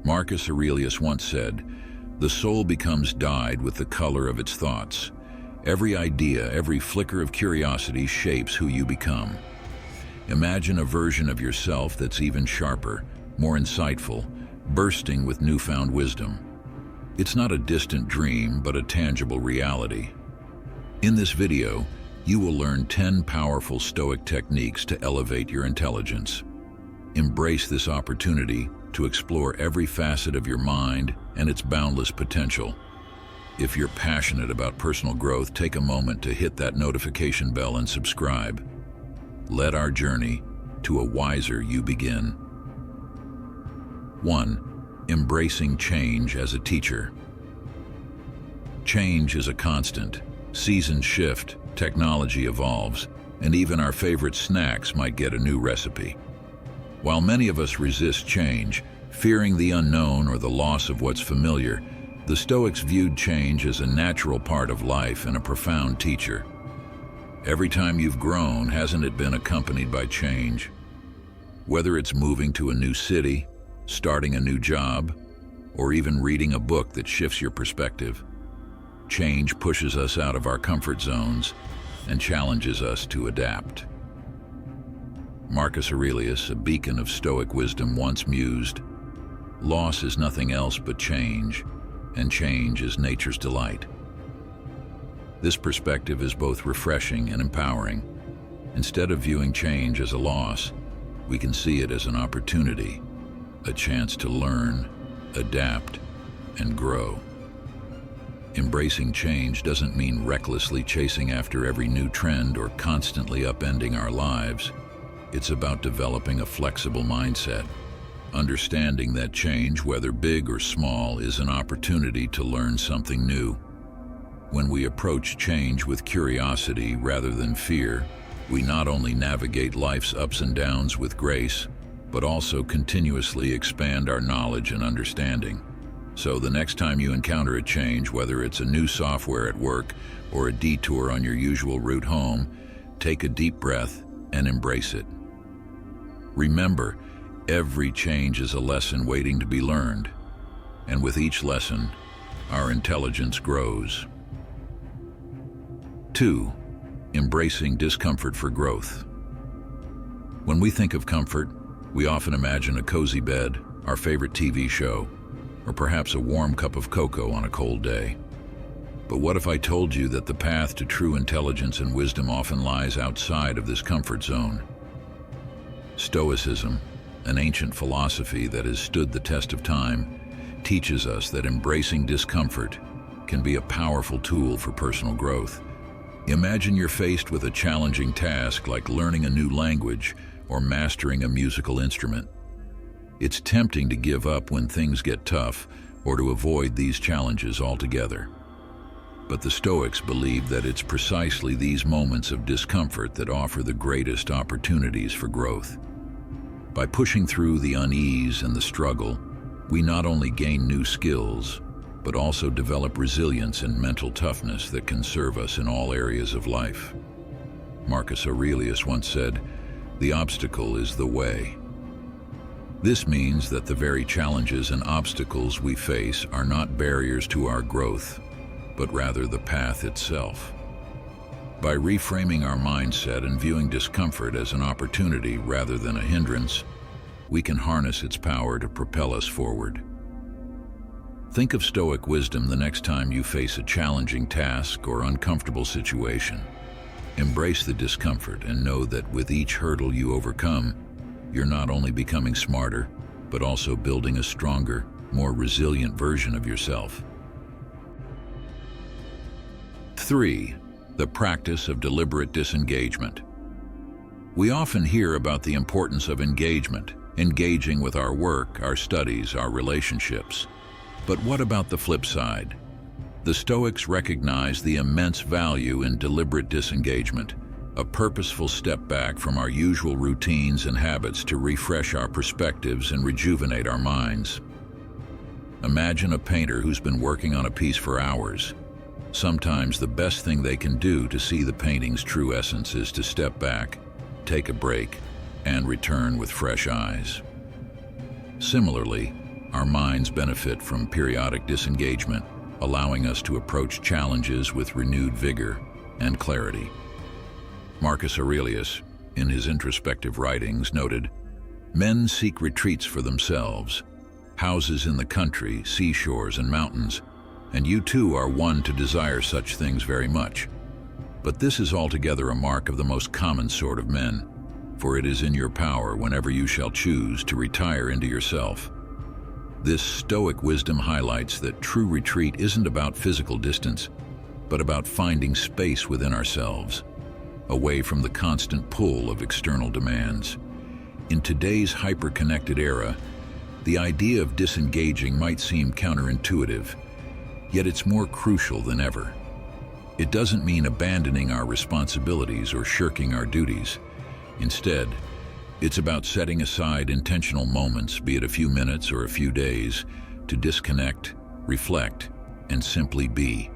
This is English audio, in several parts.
Marcus Aurelius once said, "The soul becomes dyed with the color of its thoughts. Every idea, every flicker of curiosity shapes who you become." Imagine a version of yourself that's even sharper, more insightful, bursting with newfound wisdom. It's not a distant dream, but a tangible reality. In this video, you will learn 10 powerful Stoic techniques to elevate your intelligence. Embrace this opportunity to explore every facet of your mind and its boundless potential. If you're passionate about personal growth, take a moment to hit that notification bell and subscribe. Let our journey to a wiser you begin. 1. Embracing change as a teacher. Change is a constant. Seasons shift, technology evolves, and even our favorite snacks might get a new recipe. While many of us resist change, fearing the unknown or the loss of what's familiar, the Stoics viewed change as a natural part of life and a profound teacher. Every time you've grown, hasn't it been accompanied by change? Whether it's moving to a new city, starting a new job, or even reading a book that shifts your perspective, change pushes us out of our comfort zones and challenges us to adapt. Marcus Aurelius, a beacon of Stoic wisdom, once mused, "Loss is nothing else but change, and change is nature's delight." This perspective is both refreshing and empowering. Instead of viewing change as a loss, we can see it as an opportunity, a chance to learn, adapt, and grow. Embracing change doesn't mean recklessly chasing after every new trend or constantly upending our lives. It's about developing a flexible mindset, understanding that change, whether big or small, is an opportunity to learn something new. When we approach change with curiosity rather than fear, we not only navigate life's ups and downs with grace, but also continuously expand our knowledge and understanding. So the next time you encounter a change, whether it's a new software at work or a detour on your usual route home, take a deep breath and embrace it. Remember, every change is a lesson waiting to be learned, and with each lesson, our intelligence grows. 2. Embracing discomfort for growth. When we think of comfort, we often imagine a cozy bed, our favorite TV show, or perhaps a warm cup of cocoa on a cold day. But what if I told you that the path to true intelligence and wisdom often lies outside of this comfort zone? Stoicism, an ancient philosophy that has stood the test of time, teaches us that embracing discomfort can be a powerful tool for personal growth. Imagine you're faced with a challenging task like learning a new language or mastering a musical instrument. It's tempting to give up when things get tough or to avoid these challenges altogether. But the Stoics believe that it's precisely these moments of discomfort that offer the greatest opportunities for growth. By pushing through the unease and the struggle, we not only gain new skills, but also develop resilience and mental toughness that can serve us in all areas of life. Marcus Aurelius once said, "The obstacle is the way." This means that the very challenges and obstacles we face are not barriers to our growth, but rather the path itself. By reframing our mindset and viewing discomfort as an opportunity rather than a hindrance, we can harness its power to propel us forward. Think of Stoic wisdom the next time you face a challenging task or uncomfortable situation. Embrace the discomfort and know that with each hurdle you overcome, you're not only becoming smarter, but also building a stronger, more resilient version of yourself. 3. The practice of deliberate disengagement. We often hear about the importance of engagement, engaging with our work, our studies, our relationships. But what about the flip side? The Stoics recognize the immense value in deliberate disengagement, a purposeful step back from our usual routines and habits to refresh our perspectives and rejuvenate our minds. Imagine a painter who's been working on a piece for hours. Sometimes the best thing they can do to see the painting's true essence is to step back, take a break, and return with fresh eyes. Similarly, Our minds benefit from periodic disengagement, allowing us to approach challenges with renewed vigor and clarity. Marcus Aurelius, in his introspective writings, noted, "Men seek retreats for themselves, houses in the country, seashores and mountains, and you too are one to desire such things very much. But this is altogether a mark of the most common sort of men, for it is in your power whenever you shall choose to retire into yourself." This Stoic wisdom highlights that true retreat isn't about physical distance, but about finding space within ourselves, away from the constant pull of external demands. In today's hyper-connected era, the idea of disengaging might seem counterintuitive, yet it's more crucial than ever. It doesn't mean abandoning our responsibilities or shirking our duties. Instead, it's about setting aside intentional moments, be it a few minutes or a few days, to disconnect, reflect, and simply be.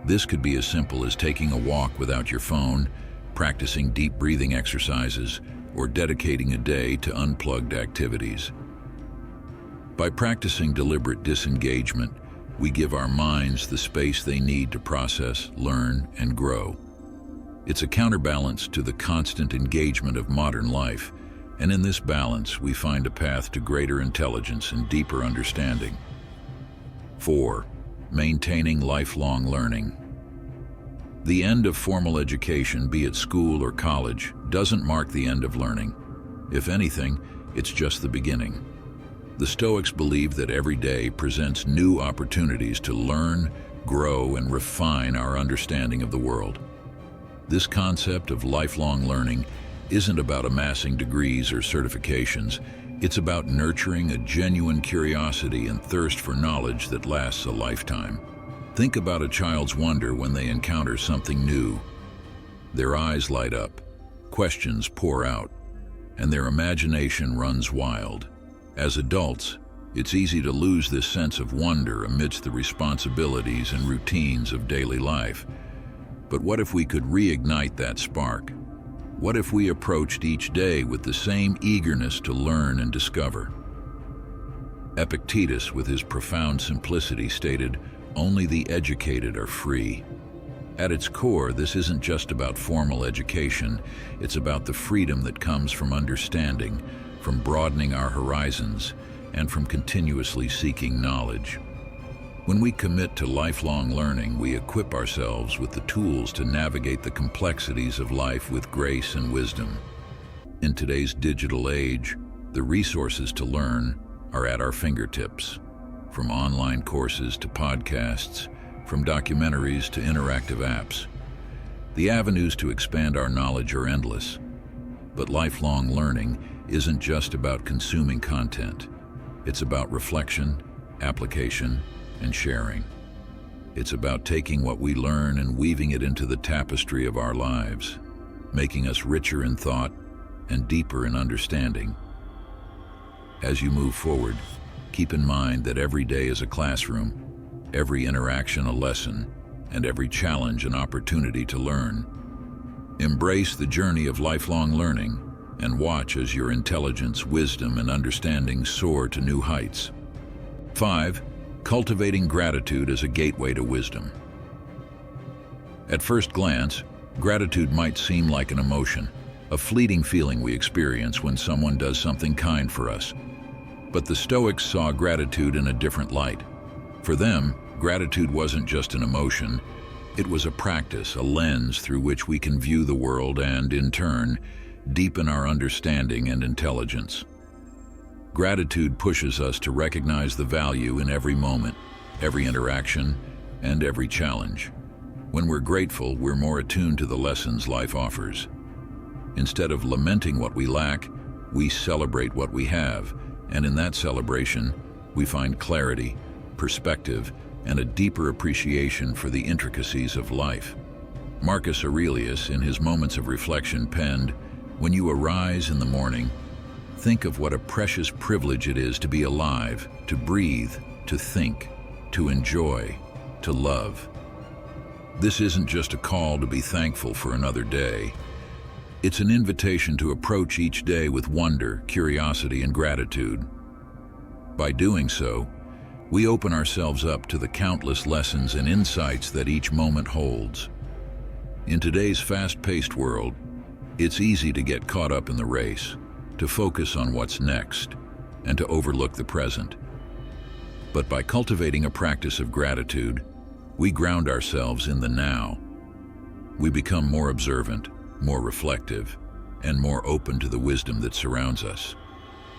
This could be as simple as taking a walk without your phone, practicing deep breathing exercises, or dedicating a day to unplugged activities. By practicing deliberate disengagement, we give our minds the space they need to process, learn, and grow. It's a counterbalance to the constant engagement of modern life, and in this balance we find a path to greater intelligence and deeper understanding. 4. Maintaining lifelong learning. The end of formal education, be it school or college, doesn't mark the end of learning. If anything, it's just the beginning. The Stoics believe that every day presents new opportunities to learn, grow, and refine our understanding of the world. This concept of lifelong learning isn't about amassing degrees or certifications. It's about nurturing a genuine curiosity and thirst for knowledge that lasts a lifetime. Think about a child's wonder when they encounter something new. Their eyes light up, questions pour out, and their imagination runs wild. As adults, it's easy to lose this sense of wonder amidst the responsibilities and routines of daily life. But what if we could reignite that spark? What if we approached each day with the same eagerness to learn and discover? Epictetus, with his profound simplicity, stated, "Only the educated are free." At its core, this isn't just about formal education. It's about the freedom that comes from understanding, from broadening our horizons, and from continuously seeking knowledge. When we commit to lifelong learning, we equip ourselves with the tools to navigate the complexities of life with grace and wisdom. In today's digital age, the resources to learn are at our fingertips. From online courses to podcasts, from documentaries to interactive apps. The avenues to expand our knowledge are endless. But lifelong learning isn't just about consuming content. It's about reflection, application, and sharing. It's about taking what we learn and weaving it into the tapestry of our lives, making us richer in thought and deeper in understanding. As you move forward, keep in mind that every day is a classroom, every interaction a lesson, and every challenge an opportunity to learn. Embrace the journey of lifelong learning and watch as your intelligence, wisdom, and understanding soar to new heights. 5. Cultivating gratitude as a gateway to wisdom. At first glance, gratitude might seem like an emotion, a fleeting feeling we experience when someone does something kind for us. But the Stoics saw gratitude in a different light. For them, gratitude wasn't just an emotion, it was a practice, a lens through which we can view the world and, in turn, deepen our understanding and intelligence. Gratitude pushes us to recognize the value in every moment, every interaction, and every challenge. When we're grateful, we're more attuned to the lessons life offers. Instead of lamenting what we lack, we celebrate what we have, and in that celebration, we find clarity, perspective, and a deeper appreciation for the intricacies of life. Marcus Aurelius, in his Moments of Reflection, penned, "When you arise in the morning, think of what a precious privilege it is to be alive, to breathe, to think, to enjoy, to love." This isn't just a call to be thankful for another day. It's an invitation to approach each day with wonder, curiosity, and gratitude. By doing so, we open ourselves up to the countless lessons and insights that each moment holds. In today's fast-paced world, it's easy to get caught up in the race, to focus on what's next, and to overlook the present. But by cultivating a practice of gratitude, we ground ourselves in the now. We become more observant, more reflective, and more open to the wisdom that surrounds us.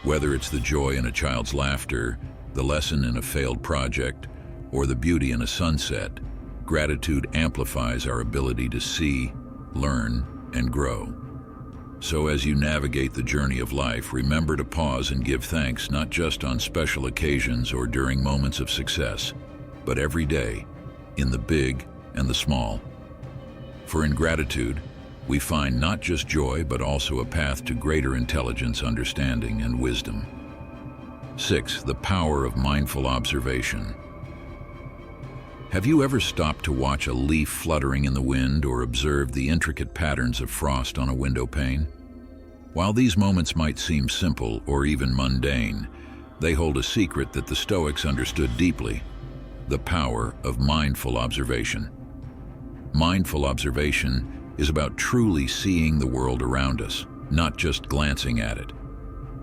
Whether it's the joy in a child's laughter, the lesson in a failed project, or the beauty in a sunset, gratitude amplifies our ability to see, learn, and grow. So as you navigate the journey of life, remember to pause and give thanks not just on special occasions or during moments of success, but every day, in the big and the small. For in gratitude, we find not just joy, but also a path to greater intelligence, understanding, and wisdom. 6. The power of mindful observation. Have you ever stopped to watch a leaf fluttering in the wind or observed the intricate patterns of frost on a window pane? While these moments might seem simple or even mundane, they hold a secret that the Stoics understood deeply: the power of mindful observation. Mindful observation is about truly seeing the world around us, not just glancing at it.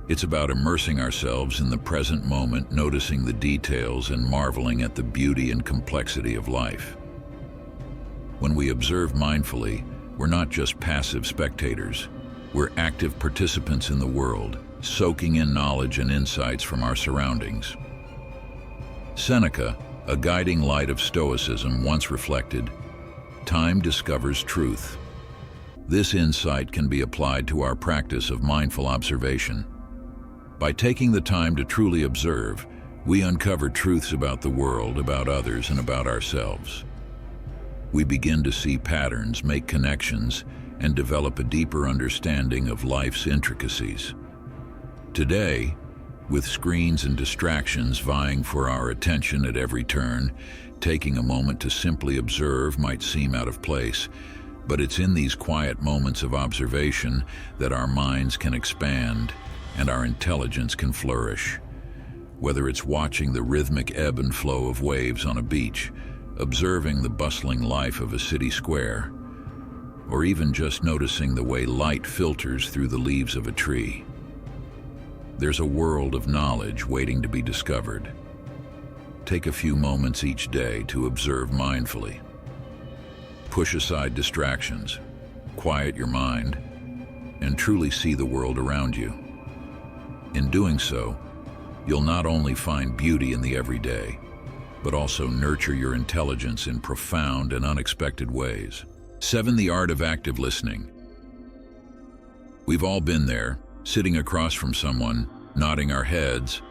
It's about immersing ourselves in the present moment, noticing the details and marveling at the beauty and complexity of life. When we observe mindfully, we're not just passive spectators. We're active participants in the world, soaking in knowledge and insights from our surroundings. Seneca, a guiding light of Stoicism, once reflected, "Time discovers truth." This insight can be applied to our practice of mindful observation. By taking the time to truly observe, we uncover truths about the world, about others, and about ourselves. We begin to see patterns, make connections, and develop a deeper understanding of life's intricacies. Today, with screens and distractions vying for our attention at every turn, taking a moment to simply observe might seem out of place, but it's in these quiet moments of observation that our minds can expand and our intelligence can flourish. Whether it's watching the rhythmic ebb and flow of waves on a beach, observing the bustling life of a city square, or even just noticing the way light filters through the leaves of a tree, there's a world of knowledge waiting to be discovered. Take a few moments each day to observe mindfully. Push aside distractions, quiet your mind, and truly see the world around you. In doing so, you'll not only find beauty in the everyday, but also nurture your intelligence in profound and unexpected ways. 7. The art of active listening. We've all been there, sitting across from someone, nodding our heads,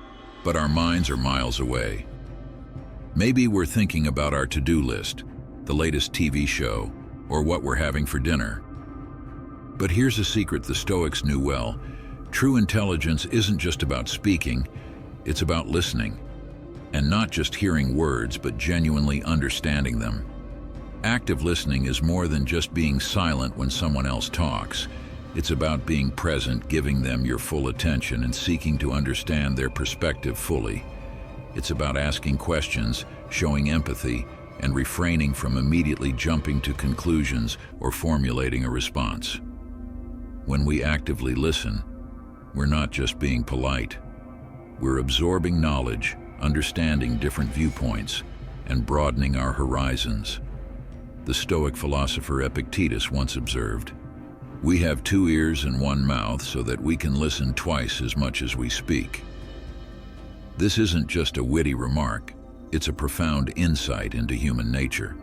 but our minds are miles away. Maybe we're thinking about our to-do list, the latest TV show, or what we're having for dinner. But here's a secret the Stoics knew well. True intelligence isn't just about speaking, it's about listening. And not just hearing words, but genuinely understanding them. Active listening is more than just being silent when someone else talks. It's about being present, giving them your full attention, and seeking to understand their perspective fully. It's about asking questions, showing empathy, and refraining from immediately jumping to conclusions or formulating a response. When we actively listen, we're not just being polite. We're absorbing knowledge, understanding different viewpoints, and broadening our horizons. The Stoic philosopher Epictetus once observed, "We have 2 ears and 1 mouth so that we can listen twice as much as we speak." This isn't just a witty remark, it's a profound insight into human nature.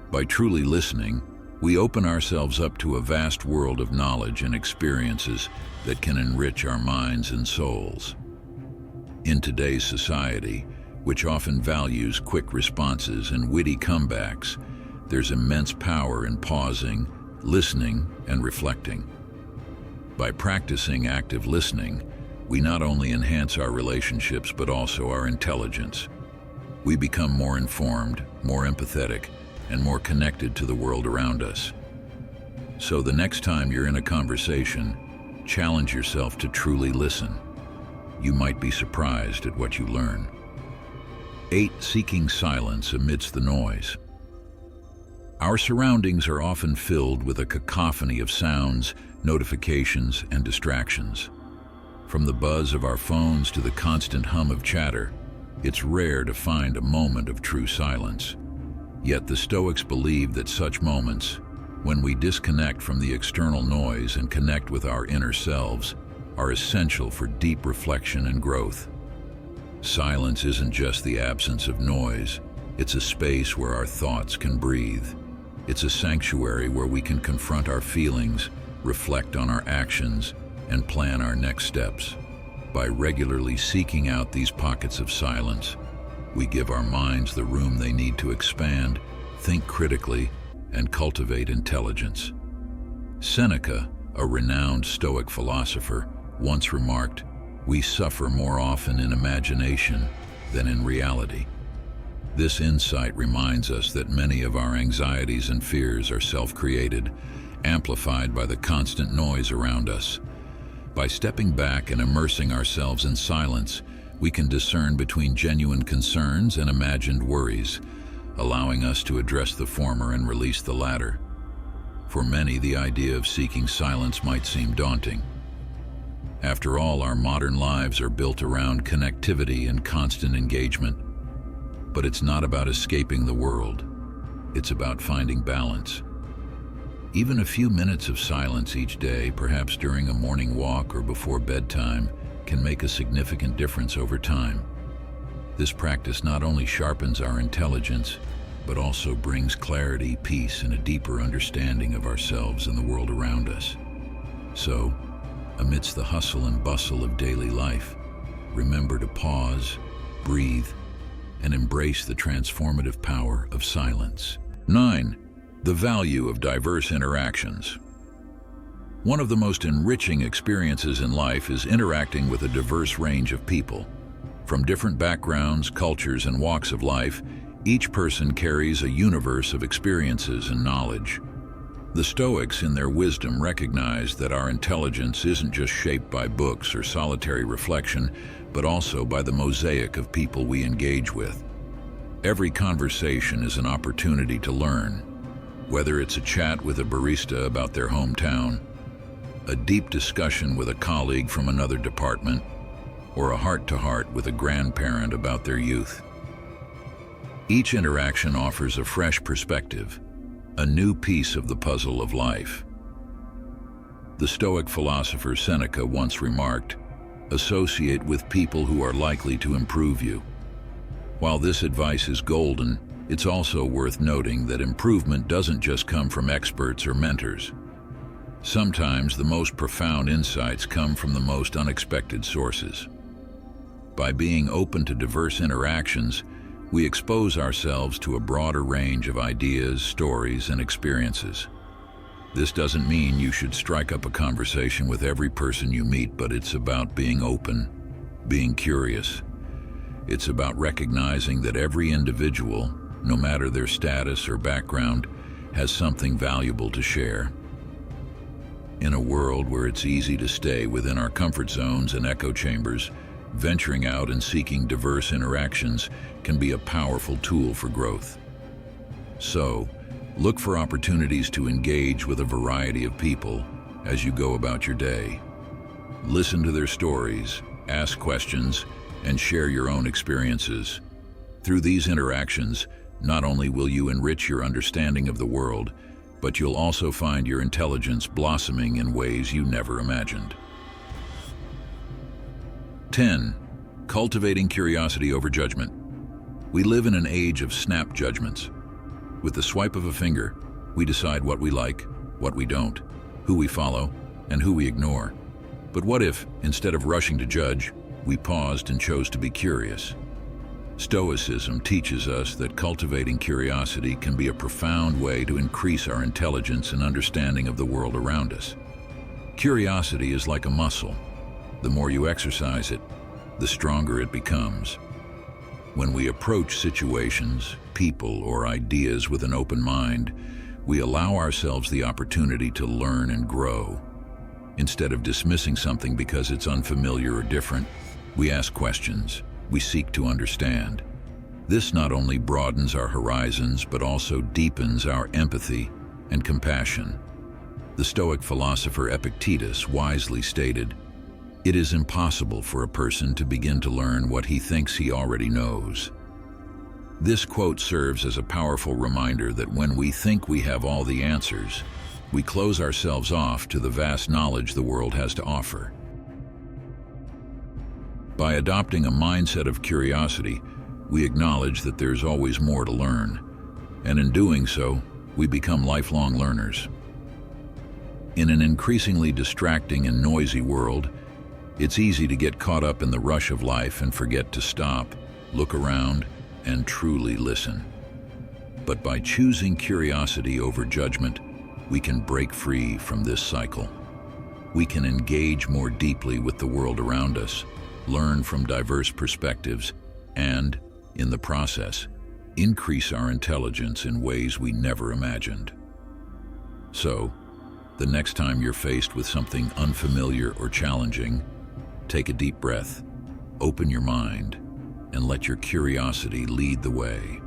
By truly listening, we open ourselves up to a vast world of knowledge and experiences that can enrich our minds and souls. In today's society, which often values quick responses and witty comebacks, there's immense power in pausing, listening, and reflecting. By practicing active listening, we not only enhance our relationships but also our intelligence. We become more informed, more empathetic, and more connected to the world around us. So the next time you're in a conversation, challenge yourself to truly listen. you might be surprised at what you learn. 8. Seeking silence amidst the noise. Our surroundings are often filled with a cacophony of sounds, notifications, and distractions. From the buzz of our phones to the constant hum of chatter, it's rare to find a moment of true silence. Yet the Stoics believe that such moments, when we disconnect from the external noise and connect with our inner selves, are essential for deep reflection and growth. Silence isn't just the absence of noise, it's a space where our thoughts can breathe. It's a sanctuary where we can confront our feelings, reflect on our actions, and plan our next steps. By regularly seeking out these pockets of silence, we give our minds the room they need to expand, think critically, and cultivate intelligence. Seneca, a renowned Stoic philosopher, once remarked, "We suffer more often in imagination than in reality." This insight reminds us that many of our anxieties and fears are self-created, amplified by the constant noise around us. By stepping back and immersing ourselves in silence, we can discern between genuine concerns and imagined worries, allowing us to address the former and release the latter. For many, the idea of seeking silence might seem daunting. After all, our modern lives are built around connectivity and constant engagement. But it's not about escaping the world. It's about finding balance. Even a few minutes of silence each day, perhaps during a morning walk or before bedtime, can make a significant difference over time. This practice not only sharpens our intelligence, but also brings clarity, peace, and a deeper understanding of ourselves and the world around us. So, amidst the hustle and bustle of daily life, remember to pause, breathe, and embrace the transformative power of silence. 9. The value of diverse interactions. One of the most enriching experiences in life is interacting with a diverse range of people. From different backgrounds, cultures, and walks of life, each person carries a universe of experiences and knowledge. The Stoics, in their wisdom, recognize that our intelligence isn't just shaped by books or solitary reflection, but also by the mosaic of people we engage with. Every conversation is an opportunity to learn, whether it's a chat with a barista about their hometown, a deep discussion with a colleague from another department, or a heart-to-heart with a grandparent about their youth. Each interaction offers a fresh perspective, a new piece of the puzzle of life. The Stoic philosopher Seneca once remarked, "Associate with people who are likely to improve you." While this advice is golden, it's also worth noting that improvement doesn't just come from experts or mentors. Sometimes the most profound insights come from the most unexpected sources. By being open to diverse interactions, we expose ourselves to a broader range of ideas, stories, and experiences. This doesn't mean you should strike up a conversation with every person you meet, but it's about being open, being curious. It's about recognizing that every individual, no matter their status or background, has something valuable to share. In a world where it's easy to stay within our comfort zones and echo chambers, venturing out and seeking diverse interactions can be a powerful tool for growth. So, look for opportunities to engage with a variety of people as you go about your day. Listen to their stories, ask questions, and share your own experiences. Through these interactions, not only will you enrich your understanding of the world, but you'll also find your intelligence blossoming in ways you never imagined. 10. Cultivating curiosity over judgment. We live in an age of snap judgments. With the swipe of a finger, we decide what we like, what we don't, who we follow, and who we ignore. But what if, instead of rushing to judge, we paused and chose to be curious? Stoicism teaches us that cultivating curiosity can be a profound way to increase our intelligence and understanding of the world around us. Curiosity is like a muscle. The more you exercise it, the stronger it becomes. When we approach situations, people, or ideas with an open mind, we allow ourselves the opportunity to learn and grow. Instead of dismissing something because it's unfamiliar or different, We ask questions. We seek to understand. This not only broadens our horizons, but also deepens our empathy and compassion. The Stoic philosopher Epictetus wisely stated, "It is impossible for a person to begin to learn what he thinks he already knows." This quote serves as a powerful reminder that when we think we have all the answers, we close ourselves off to the vast knowledge the world has to offer. By adopting a mindset of curiosity, we acknowledge that there's always more to learn, and in doing so, we become lifelong learners. In an increasingly distracting and noisy world, it's easy to get caught up in the rush of life and forget to stop, look around, and truly listen. But by choosing curiosity over judgment, we can break free from this cycle. We can engage more deeply with the world around us, learn from diverse perspectives, and, in the process, increase our intelligence in ways we never imagined. So, the next time you're faced with something unfamiliar or challenging, take a deep breath, open your mind, and let your curiosity lead the way.